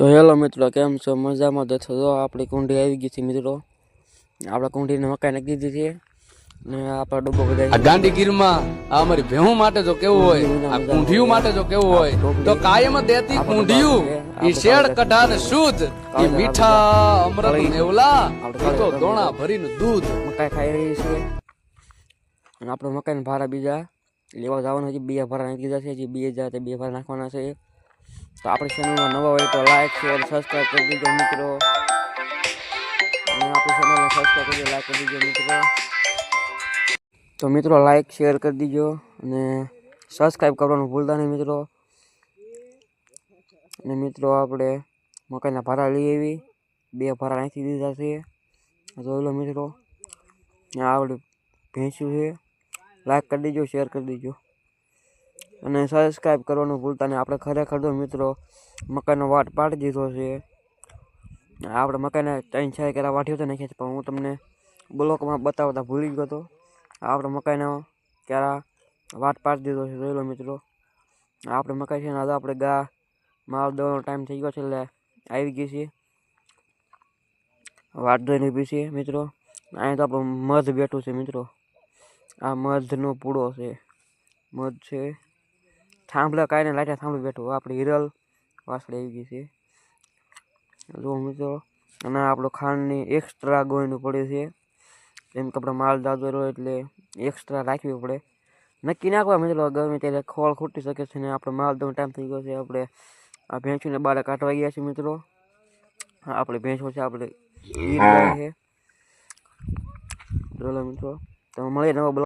તો હેલો મિત્રો, કેમ છો? મજામાં તો છો? આપણી કુંડી આવી ગઈ છે મિત્રો. આપણે કુંડીને મકાઈ નાખી દીધી છે ને આપણા ડબ્બો આ બધા ગાંધીગીરમાં આ અમારી ભેહું માટે જો કેવું હોય, આ કુંઢિયું માટે જો કેવું હોય તો કાયમ દેતી કુંઢિયું ઈ શેડ કઢાને શુદ્ધ, ઈ મીઠા અમૃત નેવલા, ઈ તો દોણા ભરીને દૂધ. મકાઈ ખાઈ રહી છે અને આપણે મકાઈને ભારા બીજા લેવા જવાના છે. બીજા ભારા નાખી દીધા છે, જે બીજા જાય તે બે ભારા નાખવાના છે. તો આપણી ચેનલમાં નવા હોય તો લાઈક શેર સબસ્ક્રાઈબ કરી દીજો મિત્રો. અને આપણી ચેનલને સબસ્ક્રાઈબ કરી લાઈક કરી દીજો મિત્રો. તો મિત્રો લાઈક શેર કરી દીજો અને સબસ્ક્રાઈબ કરવાનું ભૂલતા નહીં મિત્રો. અને મિત્રો આપણે મકાઈના ભારા લઈ આવી, બે ભારા નાખી દીધા છે. જોઈ લો મિત્રો, આ આપણે ભેંસ્યું છે. લાઈક કરી દીજો, શેર કરી દીજો અને સબસ્ક્રાઈબ કરવાનું ભૂલતા નહીં. આપણે ખરેખર તો મિત્રો મકાઈનો વાટ પાડી દીધો છે. આપણે મકાઈને 3-4 કેરા વાટ્યો તો નાખ્યા છે, પણ હું તમને બ્લોકમાં બતાવતા ભૂલી ગયો હતો. આપણે મકાઈનો કેરા વાટ પાડી દીધો છે. જોઈ લો મિત્રો, આપણે મકાઈ છે ને આજે આપણે માલ દવાનો ટાઈમ થઈ ગયો છે એટલે આવી ગઈ છે. વાટ ધોઈને ઊભી છે મિત્રો. અહીં તો આપણું મધ બેઠું છે મિત્રો. આ મધનો પૂળો છે, મધ છે. થાંભલા કાંઈને લાટ્યા થાંભલું બેઠું. આપણે હિરલ વાસળી આવી ગઈ છે જો મિત્રો. અને આપણો ખાંડની એક્સ્ટ્રા ગોળીનું પડે છે. જેમ કે આપણે માલ દાદો રહ્યો એટલે એક્સ્ટ્રા રાખવી પડે. નક્કી નાખવા મિત્રો, ગમે ત્યારે ખોળ ખૂટી શકે છે ને આપણે માલ દવાનો ટાઈમ થઈ ગયો છે. આપણે આ ભેંસોને બહાર કાઢવા ગયા છે મિત્રો. આપણે ભેંસો છે, આપણે ગીર ગાય છે. ચલો મિત્રો, તમે મળીએ નવા